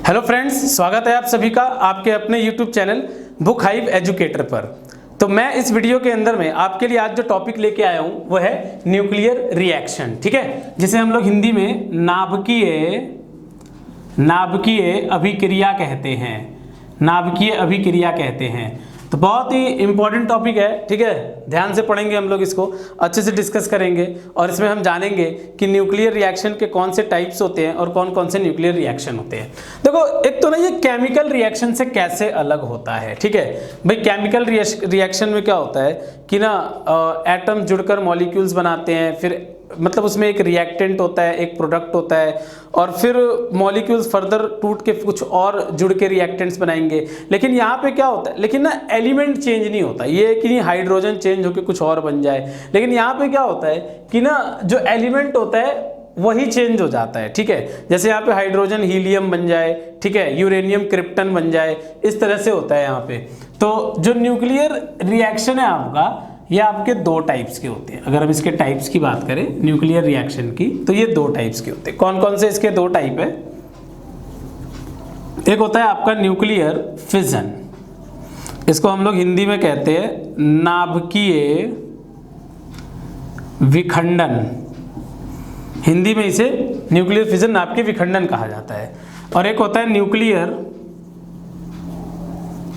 Hello friends, स्वागत है आप सभी का आपके अपने YouTube channel book hive educator पर। तो मैं इस वीडियो के अंदर में आपके लिए आज जो टॉपिक लेके आया हूं वो है न्यूक्लियर रिएक्शन, ठीक है, जिसे हम लोग हिंदी में नाभिकीय अभिक्रिया कहते हैं। नाभिकीय अभिक्रिया कहते हैं। तो बहुत ही इंपॉर्टेंट टॉपिक है, ठीक है, ध्यान से पढ़ेंगे हम लोग, इसको अच्छे से डिस्कस करेंगे और इसमें हम जानेंगे कि न्यूक्लियर रिएक्शन के कौन से टाइप्स होते हैं और कौन कौन से न्यूक्लियर रिएक्शन होते हैं। देखो, एक तो ना ये केमिकल रिएक्शन से कैसे अलग होता है, ठीक है भाई। केमिकल रिएक्शन में क्या होता है कि ना एटम जुड़कर मॉलिक्यूल्स बनाते हैं, फिर मतलब उसमें एक रिएक्टेंट होता है, एक प्रोडक्ट होता है, और फिर मॉलिक्यूल्स फर्दर टूट के कुछ और जुड़ के रिएक्टेंट्स बनाएंगे। लेकिन यहाँ पे क्या होता है, लेकिन ना एलिमेंट चेंज नहीं होता, ये कि नहीं हाइड्रोजन चेंज होकर कुछ और बन जाए। लेकिन यहाँ पे क्या होता है कि ना जो एलिमेंट होता है वही चेंज हो जाता है, ठीक है। जैसे यहाँ पे हाइड्रोजन हीलियम बन जाए, ठीक है, यूरेनियम क्रिप्टन बन जाए, इस तरह से होता है यहाँ पे। तो जो न्यूक्लियर रिएक्शन है आपका, ये आपके दो टाइप्स के होते हैं। अगर हम इसके टाइप्स की बात करें न्यूक्लियर रिएक्शन की, तो ये दो टाइप्स के होते हैं। कौन कौन से इसके दो टाइप है? एक होता है आपका न्यूक्लियर फिजन, इसको हम लोग हिंदी में कहते हैं नाभिकीय विखंडन। हिंदी में इसे न्यूक्लियर फिजन, नाभिकीय विखंडन कहा जाता है। और एक होता है न्यूक्लियर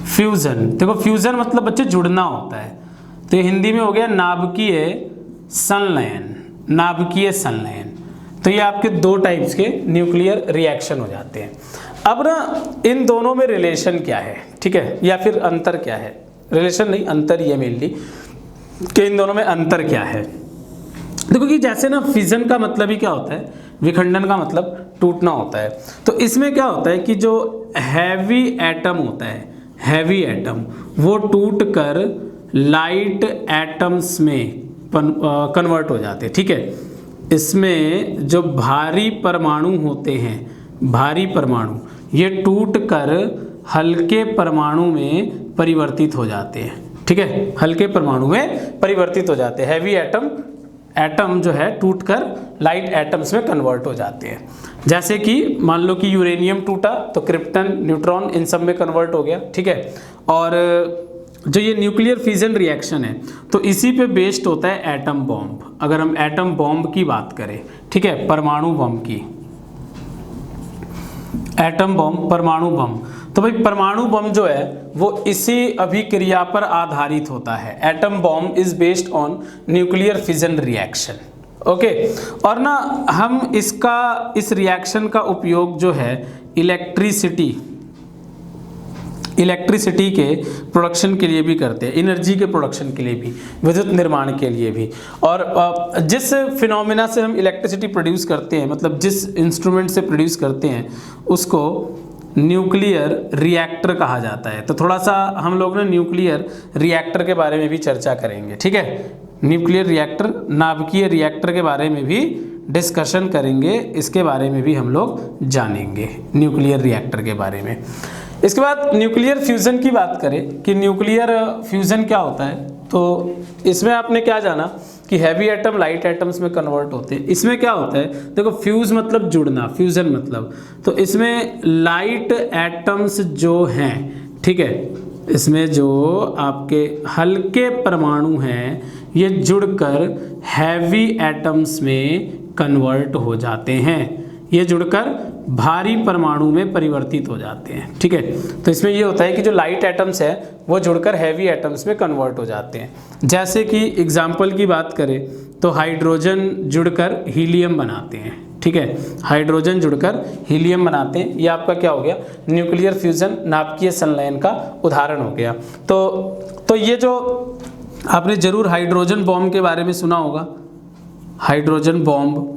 फ्यूजन। देखो, फ्यूजन मतलब बच्चे जुड़ना होता है, तो ये हिंदी में हो गया नाभिकीय संलयन। नाभिकीय संलयन। तो ये आपके दो टाइप्स के न्यूक्लियर रिएक्शन हो जाते हैं। अब ना इन दोनों में रिलेशन क्या है, ठीक है, या फिर अंतर क्या है? रिलेशन नहीं, अंतर ये मेनली कि इन दोनों में अंतर क्या है। देखो कि जैसे ना फिजन का मतलब ही क्या होता है, विखंडन का मतलब टूटना होता है। तो इसमें क्या होता है कि जो हैवी एटम होता है, हैवी एटम, वो टूट कर लाइट एटम्स में कन्वर्ट हो जाते हैं, ठीक है। इसमें जो भारी परमाणु होते हैं, भारी परमाणु, ये टूट कर हल्के परमाणु में परिवर्तित हो जाते हैं, ठीक है, हल्के परमाणु में परिवर्तित हो जाते हैं। हैवी एटम जो है टूटकर लाइट एटम्स में कन्वर्ट हो जाते हैं। जैसे कि मान लो कि यूरेनियम टूटा तो क्रिप्टन, न्यूट्रॉन, इन सब में कन्वर्ट हो गया, ठीक है। और जो ये न्यूक्लियर फिजन रिएक्शन है तो इसी पे बेस्ड होता है एटम बॉम्ब। अगर हम एटम बॉम्ब की बात करें, ठीक है, परमाणु बम की, एटम बॉम्ब, परमाणु बम, तो भाई परमाणु बम जो है वो इसी अभिक्रिया पर आधारित होता है। Atom bomb is based on nuclear fission reaction, okay. और ना हम इस रिएक्शन का उपयोग जो है इलेक्ट्रिसिटी के प्रोडक्शन के लिए भी करते हैं, एनर्जी के प्रोडक्शन के लिए भी, विद्युत निर्माण के लिए भी। और जिस फिनोमेना से हम इलेक्ट्रिसिटी प्रोड्यूस करते हैं, मतलब जिस इंस्ट्रूमेंट से प्रोड्यूस करते हैं, उसको न्यूक्लियर रिएक्टर कहा जाता है। तो थोड़ा सा हम लोग ना न्यूक्लियर रिएक्टर के बारे में भी चर्चा करेंगे, ठीक है। न्यूक्लियर रिएक्टर, नाभिकीय रिएक्टर के बारे में भी डिस्कशन करेंगे, इसके बारे में भी हम लोग जानेंगे, न्यूक्लियर रिएक्टर के बारे में। इसके बाद न्यूक्लियर फ्यूज़न की बात करें कि न्यूक्लियर फ्यूज़न क्या होता है, तो इसमें आपने क्या जाना कि हैवी एटम लाइट एटम्स में कन्वर्ट होते हैं। इसमें क्या होता है, देखो, फ्यूज़ मतलब जुड़ना, फ्यूज़न मतलब, तो इसमें लाइट एटम्स जो हैं, ठीक है, इसमें जो आपके हल्के परमाणु हैं ये जुड़कर हैवी एटम्स में कन्वर्ट हो जाते हैं। ये जुड़कर भारी परमाणु में परिवर्तित हो जाते हैं, ठीक है। तो इसमें ये होता है कि जो लाइट एटम्स है वो जुड़कर हैवी एटम्स में कन्वर्ट हो जाते हैं। जैसे कि एग्जाम्पल की बात करें तो हाइड्रोजन जुड़कर हीलियम बनाते हैं, ठीक है, हाइड्रोजन जुड़कर हीलियम बनाते हैं। ये आपका क्या हो गया, न्यूक्लियर फ्यूजन, नाभिकीय संलयन का उदाहरण हो गया। तो ये जो आपने जरूर हाइड्रोजन बॉम्ब के बारे में सुना होगा, हाइड्रोजन बॉम्ब,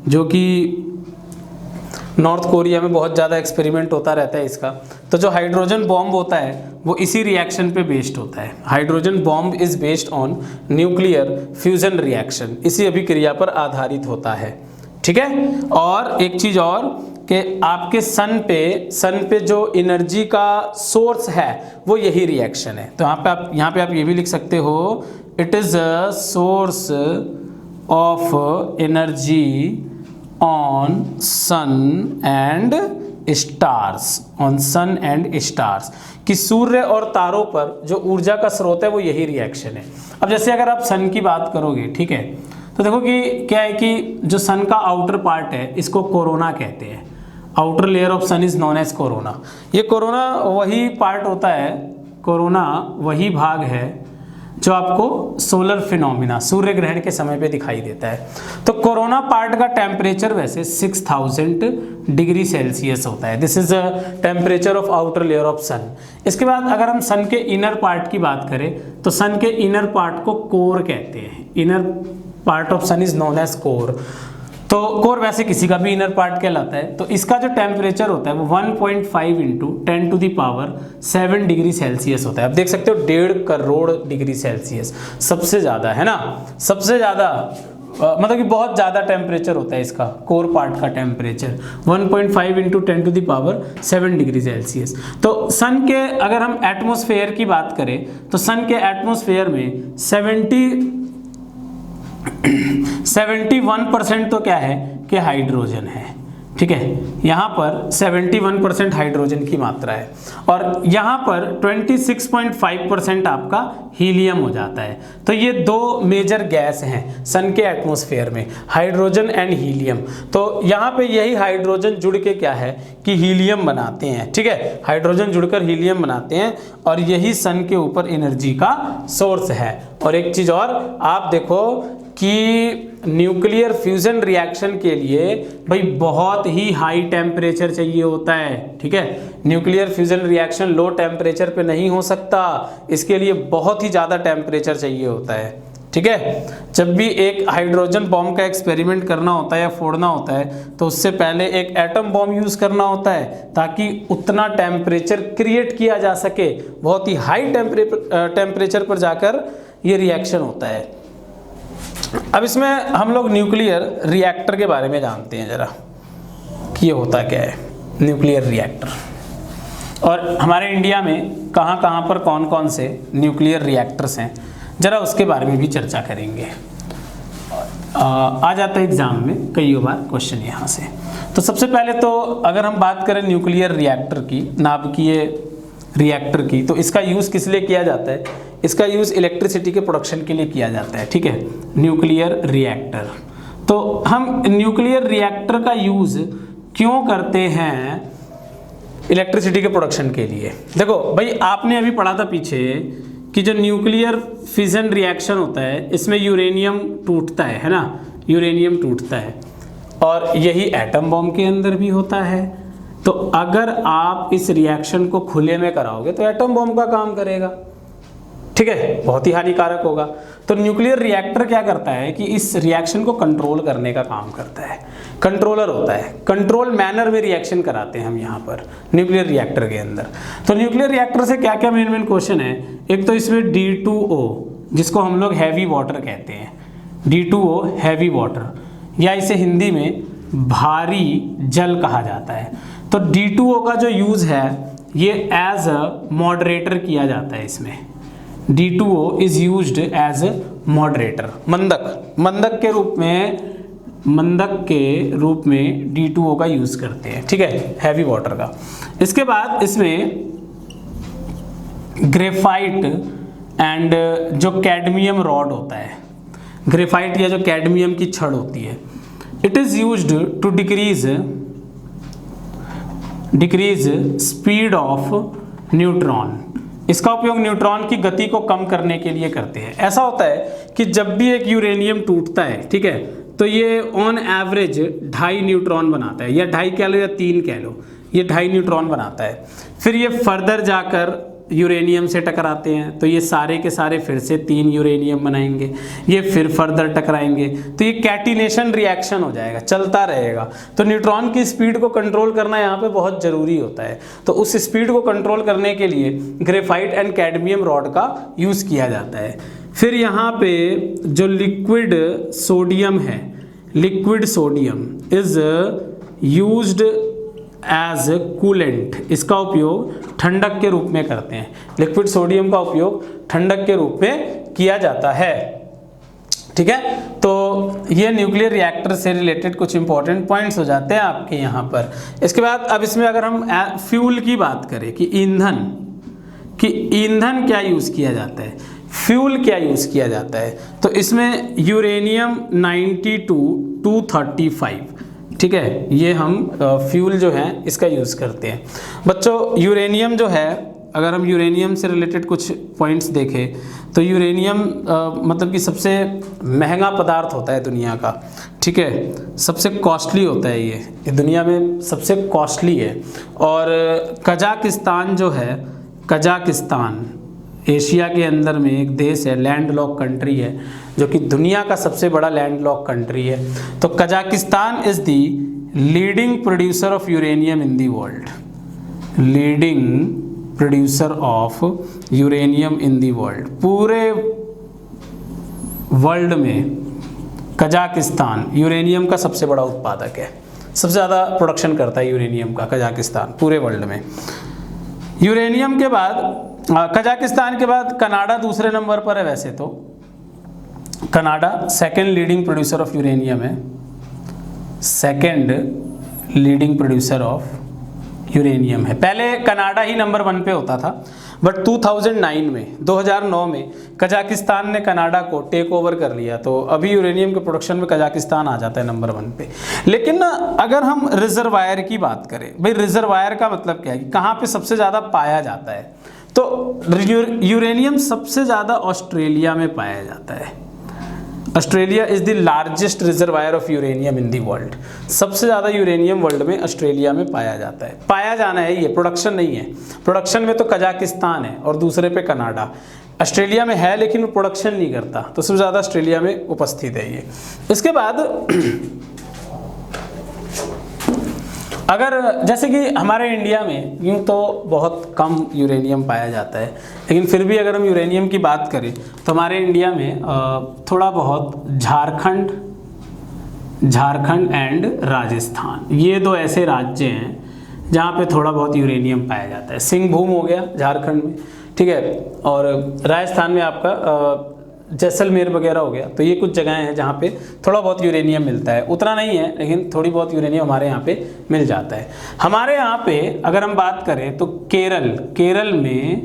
जो कि नॉर्थ कोरिया में बहुत ज़्यादा एक्सपेरिमेंट होता रहता है इसका। तो जो हाइड्रोजन बॉम्ब होता है वो इसी रिएक्शन पे बेस्ड होता है। Hydrogen bomb is based on nuclear fusion reaction, इसी अभिक्रिया पर आधारित होता है, ठीक है। और एक चीज़ और कि आपके सन पे जो एनर्जी का सोर्स है वो यही रिएक्शन है। तो यहाँ पे आप ये भी लिख सकते हो, it is a source of energy on sun and stars, on sun and stars, कि सूर्य और तारों पर जो ऊर्जा का स्रोत है वो यही रिएक्शन है। अब जैसे अगर आप सन की बात करोगे, ठीक है, तो देखो कि क्या है कि जो सन का आउटर पार्ट है इसको कोरोना कहते हैं। Outer layer of sun is known as corona. ये कोरोना वही पार्ट होता है, कोरोना वही भाग है जो आपको सोलर फिनोमिना, सूर्य ग्रहण के समय पे दिखाई देता है। तो कोरोना पार्ट का टेम्परेचर वैसे 6000 डिग्री सेल्सियस होता है। This is temperature of outer layer of sun. इसके बाद अगर हम सन के इनर पार्ट की बात करें तो सन के इनर पार्ट को कोर कहते हैं। Inner part of sun is known as core. तो कोर वैसे किसी का भी इनर पार्ट कहलाता है। तो इसका जो टेम्परेचर होता है वो 1.5 इंटू 10⁻⁷ डिग्री सेल्सियस होता है। आप देख सकते हो 1.5 करोड़ डिग्री सेल्सियस, सबसे ज़्यादा है ना, सबसे ज़्यादा मतलब कि बहुत ज़्यादा टेम्परेचर होता है इसका, कोर पार्ट का टेम्परेचर 1.5 इंटू 10⁻⁷ डिग्री सेल्सियस। तो सन के अगर हम एटमॉस्फेयर की बात करें तो सन के एटमॉस्फेयर में 71% तो क्या है कि हाइड्रोजन है, ठीक है, यहाँ पर 71% हाइड्रोजन की मात्रा है और यहाँ पर 26.5% आपका हीलियम हो जाता है। तो ये दो मेजर गैस हैं सन के एटमॉस्फेयर में, हाइड्रोजन एंड हीलियम। तो यहाँ पे यही हाइड्रोजन जुड़ के क्या है कि हीलियम बनाते हैं, ठीक है, हाइड्रोजन जुड़कर हीलियम बनाते हैं और यही सन के ऊपर एनर्जी का सोर्स है। और एक चीज़ और आप देखो कि न्यूक्लियर फ्यूजन रिएक्शन के लिए भाई बहुत ही हाई टेम्परेचर चाहिए होता है, ठीक है, nuclear fusion reaction low temperature पे नहीं हो सकता, इसके लिए बहुत ही ज़्यादा टेम्परेचर चाहिए होता है, ठीक है। जब भी एक हाइड्रोजन बॉम्ब का एक्सपेरिमेंट करना होता है या फोड़ना होता है तो उससे पहले एक एटम बॉम्ब यूज़ करना होता है ताकि उतना टेम्परेचर क्रिएट किया जा सके, बहुत ही हाई टेम्परेचर पर जाकर ये रिएक्शन होता है। अब इसमें हम लोग न्यूक्लियर रिएक्टर के बारे में जानते हैं जरा कि ये होता क्या है न्यूक्लियर रिएक्टर, और हमारे इंडिया में कहाँ कहाँ पर कौन कौन से न्यूक्लियर रिएक्टर्स हैं जरा उसके बारे में भी चर्चा करेंगे। आ जाता है एग्जाम में कई बार क्वेश्चन यहाँ से। तो सबसे पहले तो अगर हम बात करें न्यूक्लियर रिएक्टर की, नाभिकीय रिएक्टर की, तो इसका यूज़ किस लिए किया जाता है? इसका यूज़ इलेक्ट्रिसिटी के प्रोडक्शन के लिए किया जाता है, ठीक है, न्यूक्लियर रिएक्टर। तो हम न्यूक्लियर रिएक्टर का यूज़ क्यों करते हैं इलेक्ट्रिसिटी के प्रोडक्शन के लिए? देखो भाई आपने अभी पढ़ा था पीछे कि जो न्यूक्लियर फिजन रिएक्शन होता है इसमें यूरेनियम टूटता है ना, यूरेनियम टूटता है और यही एटम बॉम्ब के अंदर भी होता है। तो अगर आप इस रिएक्शन को खुले में कराओगे तो एटम बॉम्ब का काम करेगा, ठीक है, बहुत ही हानिकारक होगा। तो न्यूक्लियर रिएक्टर क्या करता है कि इस रिएक्शन को कंट्रोल करने का काम करता है, कंट्रोलर होता है, कंट्रोल मैनर में रिएक्शन कराते हैं हम यहाँ पर न्यूक्लियर रिएक्टर के अंदर। तो न्यूक्लियर रिएक्टर से क्या क्या मेन क्वेश्चन है? एक तो इसमें D2O जिसको हम लोग हैवी वाटर कहते हैं, D2O हैवी वाटर, या इसे हिंदी में भारी जल कहा जाता है। तो D2O का जो यूज़ है ये एज अ मॉडरेटर किया जाता है। इसमें D2O is used as a moderator, मंदक के रूप में D2O का यूज़ करते हैं, ठीक है, हैवी वाटर का। इसके बाद इसमें ग्रेफाइट एंड जो कैडमियम रॉड होता है, ग्रेफाइट या जो कैडमियम की छड़ होती है, it is used to decrease speed of neutron. इसका उपयोग न्यूट्रॉन की गति को कम करने के लिए करते हैं। ऐसा होता है कि जब भी एक यूरेनियम टूटता है, ठीक है, तो ये ऑन एवरेज 2.5 न्यूट्रॉन बनाता है, या 2.5 कह लो या 3 कह लो, ये 2.5 न्यूट्रॉन बनाता है। फिर ये फर्दर जाकर यूरेनियम से टकराते हैं तो ये सारे के सारे फिर से 3 यूरेनियम बनाएंगे, ये फिर फर्दर टकराएंगे, तो ये कैटिनेशन रिएक्शन हो जाएगा, चलता रहेगा। तो न्यूट्रॉन की स्पीड को कंट्रोल करना यहाँ पे बहुत ज़रूरी होता है। तो उस स्पीड को कंट्रोल करने के लिए ग्रेफाइट एंड कैडमियम रॉड का यूज़ किया जाता है। फिर यहाँ पे जो लिक्विड सोडियम है, liquid sodium is used as coolant, इसका उपयोग ठंडक के रूप में करते हैं। लिक्विड सोडियम का उपयोग ठंडक के रूप में किया जाता है। ठीक है, तो ये न्यूक्लियर रिएक्टर से रिलेटेड कुछ इंपॉर्टेंट पॉइंट्स हो जाते हैं आपके यहाँ पर। इसके बाद अब इसमें अगर हम फ्यूल की बात करें कि ईंधन क्या यूज़ किया जाता है, फ्यूल क्या यूज़ किया जाता है, तो इसमें यूरेनियम 92-235, ठीक है, ये हम फ्यूल जो है इसका यूज़ करते हैं। बच्चों यूरेनियम जो है, अगर हम यूरेनियम से रिलेटेड कुछ पॉइंट्स देखें तो यूरेनियम मतलब कि सबसे महंगा पदार्थ होता है दुनिया का, ठीक है, सबसे कॉस्टली होता है, ये दुनिया में सबसे कॉस्टली है। और कजाकिस्तान जो है, कजाकिस्तान एशिया के अंदर में एक देश है, लैंड लॉक कंट्री है, जो कि दुनिया का सबसे बड़ा लैंड लॉक कंट्री है। तो Kazakhstan is the leading producer of uranium in the world, leading producer of uranium in the world. पूरे वर्ल्ड में कजाकिस्तान यूरेनियम का सबसे बड़ा उत्पादक है, सबसे ज़्यादा प्रोडक्शन करता है यूरेनियम का कजाकिस्तान पूरे वर्ल्ड में। यूरेनियम के बाद कजाकिस्तान के बाद कनाडा दूसरे नंबर पर है। वैसे तो Canada second leading producer of uranium है, second leading producer of uranium है। पहले कनाडा ही नंबर 1 पे होता था, बट 2009 में कजाकिस्तान ने कनाडा को टेक ओवर कर लिया, तो अभी यूरेनियम के प्रोडक्शन में कजाकिस्तान आ जाता है नंबर 1 पे। लेकिन अगर हम रिजर्वायर की बात करें, भाई रिजर्वायर का मतलब क्या है कि कहाँ पे सबसे ज़्यादा पाया जाता है, तो यूरेनियम सबसे ज़्यादा ऑस्ट्रेलिया में पाया जाता है। Australia is the largest reservoir of uranium in the world. सबसे ज़्यादा यूरेनियम वर्ल्ड में ऑस्ट्रेलिया में पाया जाता है। पाया जाना है, ये प्रोडक्शन नहीं है। प्रोडक्शन में तो कजाकिस्तान है और दूसरे पे कनाडा। ऑस्ट्रेलिया में है लेकिन वो प्रोडक्शन नहीं करता, तो सबसे ज़्यादा ऑस्ट्रेलिया में उपस्थित है ये। इसके बाद अगर जैसे कि हमारे इंडिया में यूँ तो बहुत कम यूरेनियम पाया जाता है, लेकिन फिर भी अगर हम यूरेनियम की बात करें तो हमारे इंडिया में थोड़ा बहुत झारखंड एंड राजस्थान, ये दो ऐसे राज्य हैं जहाँ पे थोड़ा बहुत यूरेनियम पाया जाता है। सिंहभूम हो गया झारखंड में, ठीक है, और राजस्थान में आपका जैसलमेर वगैरह हो गया। तो ये कुछ जगहें हैं जहाँ पे थोड़ा बहुत यूरेनियम मिलता है, उतना नहीं है लेकिन थोड़ी बहुत यूरेनियम हमारे यहाँ पे मिल जाता है। हमारे यहाँ पे अगर हम बात करें तो केरल में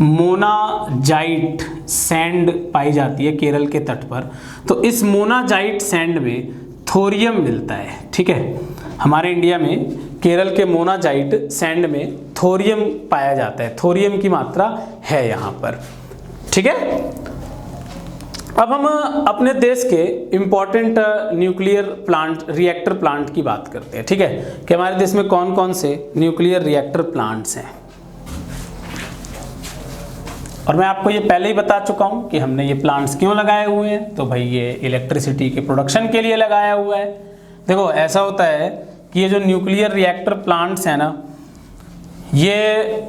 मोनाजाइट सैंड पाई जाती है केरल के तट पर। तो इस मोनाजाइट सैंड में थोरियम मिलता है, ठीक है। हमारे इंडिया में केरल के मोनाजाइट सैंड में थोरियम पाया जाता है, थोरियम की मात्रा है यहाँ पर, ठीक है। अब हम अपने देश के important nuclear plant, reactor plant की बात करते हैं, ठीक है, कि हमारे देश में कौन कौन से न्यूक्लियर रिएक्टर प्लांट्स हैं। और मैं आपको ये पहले ही बता चुका हूँ कि हमने ये प्लांट्स क्यों लगाए हुए हैं। तो भाई ये इलेक्ट्रिसिटी के प्रोडक्शन के लिए लगाया हुआ है। देखो ऐसा होता है कि ये जो न्यूक्लियर रिएक्टर प्लांट्स हैं ना, ये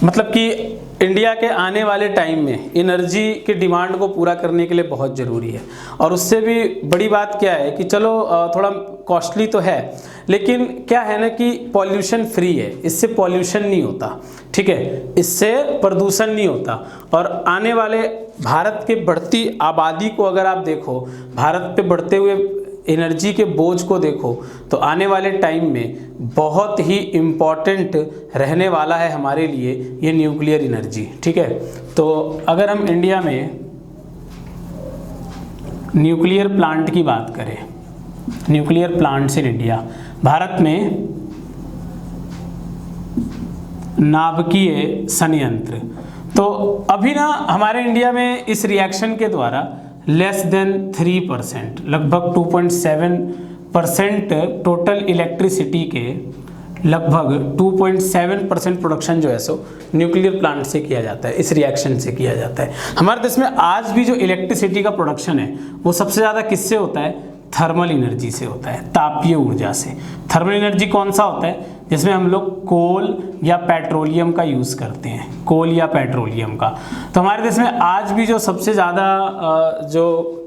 मतलब कि इंडिया के आने वाले टाइम में एनर्जी के डिमांड को पूरा करने के लिए बहुत ज़रूरी है। और उससे भी बड़ी बात क्या है कि चलो थोड़ा कॉस्टली तो है, लेकिन क्या है ना कि पॉल्यूशन फ्री है, इससे पॉल्यूशन नहीं होता, ठीक है, इससे प्रदूषण नहीं होता। और आने वाले भारत के बढ़ती आबादी को अगर आप देखो, भारत पे बढ़ते हुए एनर्जी के बोझ को देखो, तो आने वाले टाइम में बहुत ही इम्पॉर्टेंट रहने वाला है हमारे लिए ये न्यूक्लियर एनर्जी, ठीक है। तो अगर हम इंडिया में न्यूक्लियर प्लांट की बात करें, nuclear plants in India, Bharat में नाभिकीय संयंत्र, तो अभी ना हमारे इंडिया में इस रिएक्शन के द्वारा लेस देन 3%, लगभग 2.7% टोटल इलेक्ट्रिसिटी के लगभग 2.7% प्रोडक्शन जो है सो न्यूक्लियर प्लांट से किया जाता है, इस रिएक्शन से किया जाता है। हमारे देश में आज भी जो इलेक्ट्रिसिटी का प्रोडक्शन है वो सबसे ज़्यादा किससे होता है? थर्मल एनर्जी से होता है, तापीय ऊर्जा से। थर्मल एनर्जी कौन सा होता है? जिसमें हम लोग कोल या पेट्रोलियम का यूज़ करते हैं, कोल या पेट्रोलियम का। तो हमारे देश में आज भी जो सबसे ज़्यादा जो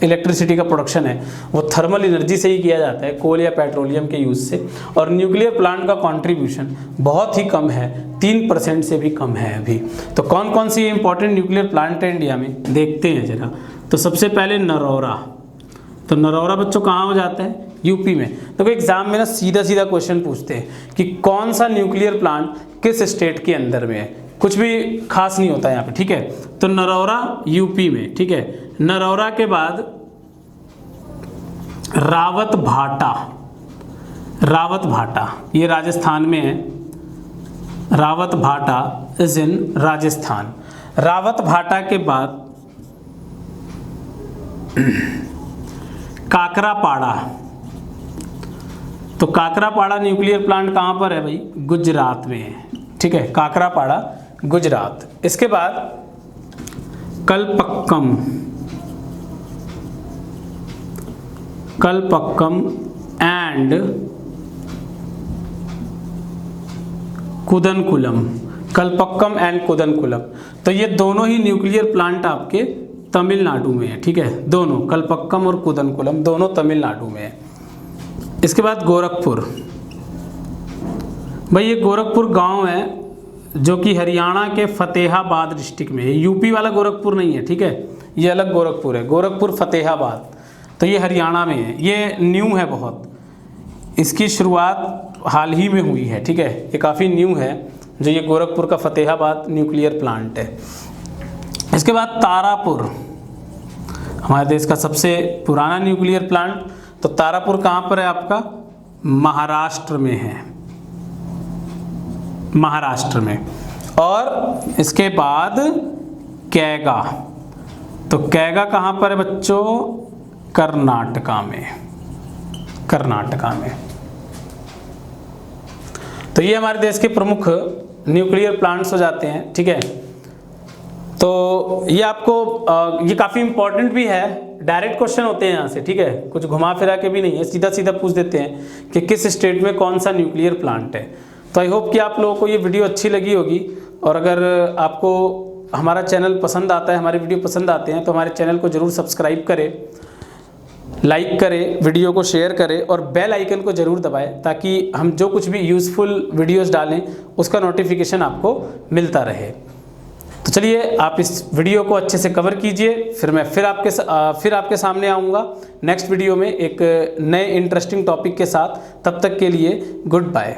इलेक्ट्रिसिटी का प्रोडक्शन है वो थर्मल एनर्जी से ही किया जाता है, कोल या पेट्रोलियम के यूज़ से। और न्यूक्लियर प्लांट का कंट्रीब्यूशन बहुत ही कम है, 3% से भी कम है अभी। तो कौन कौन सी इंपॉर्टेंट न्यूक्लियर प्लांट है इंडिया में, देखते हैं जरा। तो सबसे पहले नरौरा। तो नरौरा बच्चों कहाँ हो जाता है, यूपी में। तो एग्जाम में ना सीधा सीधा क्वेश्चन पूछते हैं कि कौन सा न्यूक्लियर प्लांट किस स्टेट के अंदर में है, कुछ भी खास नहीं होता यहाँ पे, ठीक है। तो नरौरा यूपी में, ठीक है। नरौरा के बाद रावत भाटा, रावत भाटा ये राजस्थान में है। रावत भाटा इज इन राजस्थान। रावत भाटा के बाद काकरापाड़ा। तो काकरापाड़ा न्यूक्लियर प्लांट कहाँ पर है भाई, गुजरात में है, ठीक है। काकरापाड़ा गुजरात। इसके बाद कलपक्कम, कलपक्कम एंड कुदनकुलम, कलपक्कम एंड कुदनकुलम। तो ये दोनों ही न्यूक्लियर प्लांट आपके तमिलनाडु में है, ठीक है। दोनों कलपक्कम और कुदनकुलम दोनों तमिलनाडु में है। इसके बाद गोरखपुर। भाई ये गोरखपुर गांव है जो कि हरियाणा के फतेहाबाद डिस्ट्रिक्ट में है। यूपी वाला गोरखपुर नहीं है, ठीक है, ये अलग गोरखपुर है, गोरखपुर फतेहाबाद। तो ये हरियाणा में है, ये न्यू है बहुत, इसकी शुरुआत हाल ही में हुई है, ठीक है। ये काफ़ी न्यू है जो ये गोरखपुर का फतेहाबाद न्यूक्लियर प्लांट है। इसके बाद तारापुर, हमारे देश का सबसे पुराना न्यूक्लियर प्लांट। तो तारापुर कहाँ पर है आपका, महाराष्ट्र में है, महाराष्ट्र में। और इसके बाद कैगा। तो कैगा कहाँ पर है बच्चों, कर्नाटका में, कर्नाटका में। तो ये हमारे देश के प्रमुख न्यूक्लियर प्लांट्स हो जाते हैं, ठीक है। तो ये आपको ये काफ़ी इंपॉर्टेंट भी है, डायरेक्ट क्वेश्चन होते हैं यहाँ से, ठीक है, कुछ घुमा फिरा के भी नहीं है, सीधा सीधा पूछ देते हैं कि किस स्टेट में कौन सा न्यूक्लियर प्लांट है। तो आई होप कि आप लोगों को ये वीडियो अच्छी लगी होगी। और अगर आपको हमारा चैनल पसंद आता है, हमारे वीडियो पसंद आते हैं, तो हमारे चैनल को ज़रूर सब्सक्राइब करें, लाइक करें, वीडियो को शेयर करें और बेल आइकन को ज़रूर दबाएं ताकि हम जो कुछ भी यूज़फुल वीडियोस डालें उसका नोटिफिकेशन आपको मिलता रहे। तो चलिए आप इस वीडियो को अच्छे से कवर कीजिए, फिर मैं फिर आपके सामने आऊँगा नेक्स्ट वीडियो में एक नए इंटरेस्टिंग टॉपिक के साथ। तब तक के लिए गुड बाय।